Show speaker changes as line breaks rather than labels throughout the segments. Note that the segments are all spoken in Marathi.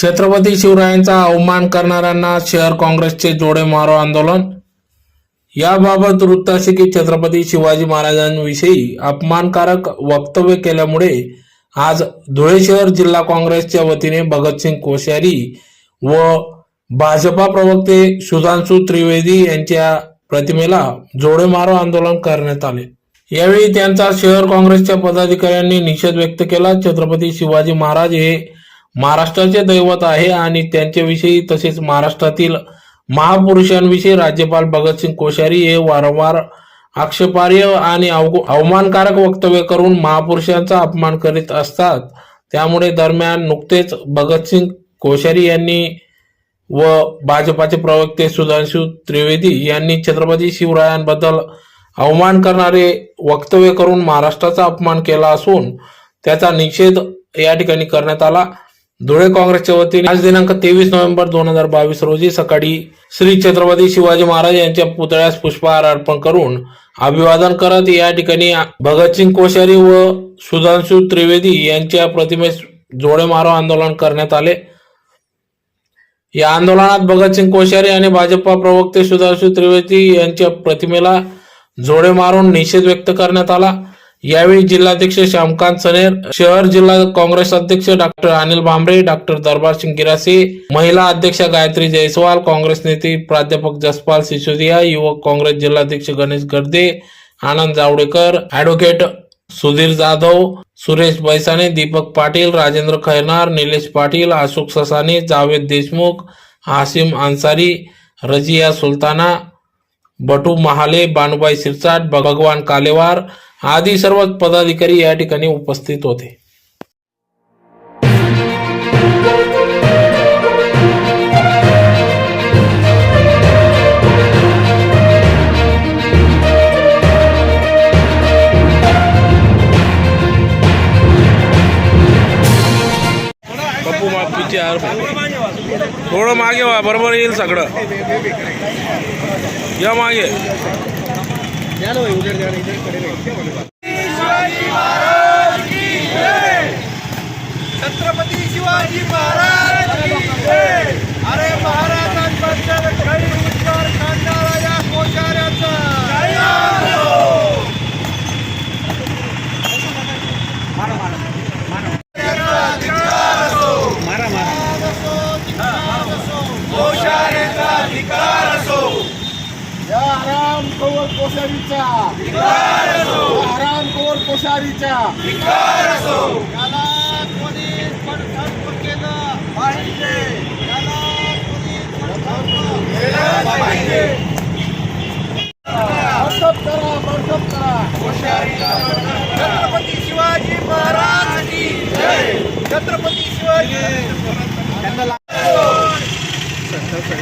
छत्रपती शिवरायांचा अवमान करणाऱ्यांना शहर काँग्रेसचे जोडे मारो आंदोलन। याबाबत वृत्त असे की छत्रपती शिवाजी महाराजांविषयी अपमानकारक वक्तव्य केल्यामुळे आज धुळे शहर जिल्हा काँग्रेसच्या वतीने भगतसिंग कोश्यारी व भाजपा प्रवक्ते सुधांशु त्रिवेदी यांच्या प्रतिमेला जोडे मारो आंदोलन करण्यात आले। यावेळी त्यांचा शहर काँग्रेसच्या पदाधिकाऱ्यांनी निषेध व्यक्त केला। छत्रपती शिवाजी महाराज हे महाराष्ट्राचे दैवत आहे आणि त्यांच्याविषयी तसेच महाराष्ट्रातील महापुरुषांविषयी राज्यपाल भगतसिंग कोश्यारी हे वारंवार आक्षेपार्ह आणि अवमानकारक वक्तव्य करून महापुरुषांचा अपमान करीत असतात। त्यामुळे दरम्यान नुकतेच भगतसिंग कोश्यारी यांनी व भाजपाचे प्रवक्ते सुधांशु त्रिवेदी यांनी छत्रपती शिवरायांबद्दल अवमान करणारे वक्तव्य करून महाराष्ट्राचा अपमान केला असून त्याचा निषेध या ठिकाणी करण्यात आला। धुळे काँग्रेसच्या वतीने आज दिनांक 23 नोव्हेंबर 2022 रोजी सकाळी श्री छत्रपती शिवाजी महाराज यांच्या पुतळ्यास पुष्पहार अर्पण करून अभिवादन करत या ठिकाणी भगतसिंग कोश्यारी व सुधांशु त्रिवेदी यांच्या प्रतिमेस जोडे मारो आंदोलन करण्यात आले। या आंदोलनात भगतसिंग कोश्यारी आणि भाजपा प्रवक्ते सुधांशु त्रिवेदी यांच्या प्रतिमेला जोडे मारून निषेध व्यक्त करण्यात आला। यावेळी जिल्हाध्यक्ष श्यामकांत सनेर, शहर जिल्हा काँग्रेस अध्यक्ष डॉक्टर अनिल भांबरे, डॉक्टर दरबार सिंग गिरासे, महिला अध्यक्षा गायत्री जयस्वाल, काँग्रेस नेते प्राध्यापक जसपाल सिसोदिया, युवक काँग्रेस जिल्हाध्यक्ष गणेश गर्दे, आनंद जावडेकर, ॲडव्होकेट सुधीर जाधव, सुरेश बैसाने, दीपक पाटील, राजेंद्र खैरनार, निलेश पाटील, अशोक ससाने, जावेद देशमुख, आसिम अन्सारी, रजिया सुलताना, बटू महाले, बानुबाई सिरसाट, भगवान कालेवार आदी सर्व पदाधिकारी या ठिकाणी उपस्थित होते। पप्पू मागपीचे यार थोडं मागे व्हा, बरोबर येईल सगळं। या मागे
छत्रपती शिवाजी महाराज की जय। अरे महाराजांबद्दल काही उच्चार काढणारा या कोश्याऱ्याचा हरामखोर कोश्यारीचा हरामखोर कोश्यारीचा याला कोणी बडतर्फ केलं पाहिजे, याला कोणी बडतर्फ केलं पाहिजे। बडतर्फ करा कोश्यारीला। छत्रपती शिवाजी महाराज की जय। छत्रपती शिवाजी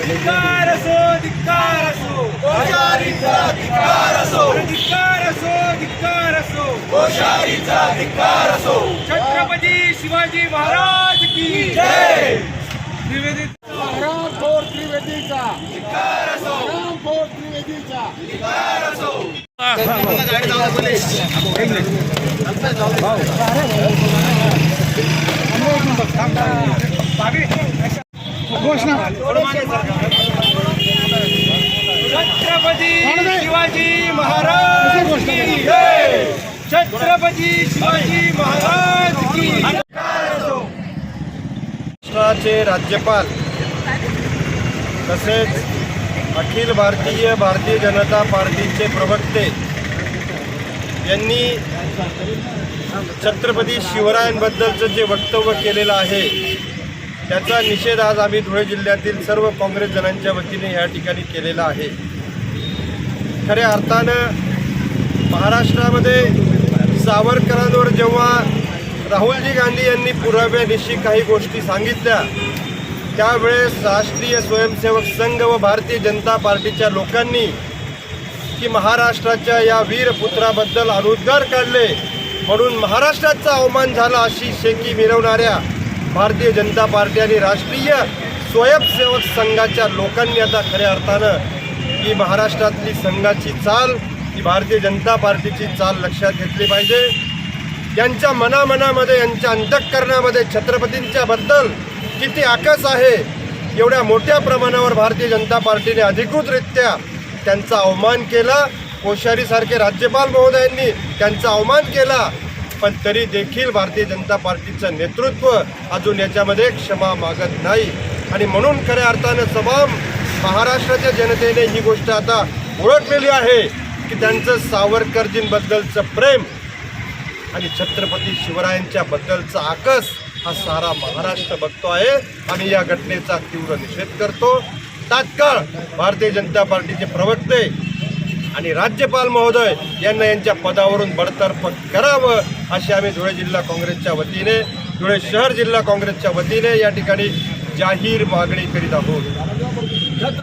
धिक्कार असो, धिक्कार असो कोश्यारीचा, धिक्कार असो, धिक्कार असो, धिक्कार असो कोश्यारीचा, धिक्कार असो। छत्रपती शिवाजी महाराज की जय। त्रिवेदी हरामखोर त्रिवेदीचा धिक्कार असो, हरामखोर त्रिवेदीचा धिक्कार असो। घोषणा छत्रपती शिवाजी महाराज की जय। छत्रपती शिवाजी महाराज की
महाराष्ट्राचे राज्यपाल तसेच अखिल भारतीय जनता पार्टीचे प्रवक्ते यांनी छत्रपती शिवरायांबद्दलचं जे वक्तव्य केलेलं आहे त्याचा निषेध आज आम्ही धुळे जिल्ह्यातील सर्व काँग्रेस जनांच्या वतीने या ठिकाणी केलेला आहे। खऱ्या अर्थानं महाराष्ट्रामध्ये सावरकरांवर जेव्हा राहुलजी गांधी यांनी पुराव्यानिशी काही गोष्टी सांगितल्या त्यावेळेस राष्ट्रीय स्वयंसेवक संघ व भारतीय जनता पार्टीच्या लोकांनी की महाराष्ट्राच्या या वीरपुत्राबद्दल अनुद्गार काढले म्हणून महाराष्ट्राचा अवमान झाला अशी शेकी मिरवणाऱ्या भारतीय जनता पार्टी आणि राष्ट्रीय स्वयंसेवक संघाच्या लोकांनी आता खऱ्या अर्थानं ही महाराष्ट्रातली संघाची चाल, ही भारतीय जनता पार्टीची चाल लक्षात घेतली पाहिजे। यांच्या मनामध्ये, यांच्या अंतःकरणामध्ये छत्रपतींच्या बद्दल किती आकस आहे. एवढ्या मोठ्या प्रमाणावर भारतीय जनता पार्टीने अधिकृतरित्या त्यांचा अवमान केला. कोश्यारीसारखे राज्यपाल महोदयांनी त्यांचा अवमान केला, पण तरी देखील भारतीय जनता पार्टीचं नेतृत्व अजून याच्यामध्ये क्षमा मागत नाही. आणि म्हणून खऱ्या अर्थानं तमाम महाराष्ट्राच्या जनतेने ही गोष्ट आता ओळखलेली आहे की त्यांचं सावरकरजींबद्दलचं प्रेम आणि छत्रपती शिवरायांच्या बद्दलचा आकस हा सारा महाराष्ट्र बघतो आहे. आणि या घटनेचा तीव्र निषेध करतो. तात्काळ भारतीय जनता पार्टीचे प्रवक्ते आणि राज्यपाल महोदय यांना यांच्या पदावरून बडतर्फ करावं अशी आम्ही धुळे जिल्हा काँग्रेसच्या वतीने, धुळे शहर जिल्हा काँग्रेसच्या वतीने या ठिकाणी जाहीर मागणी करीत आहोत.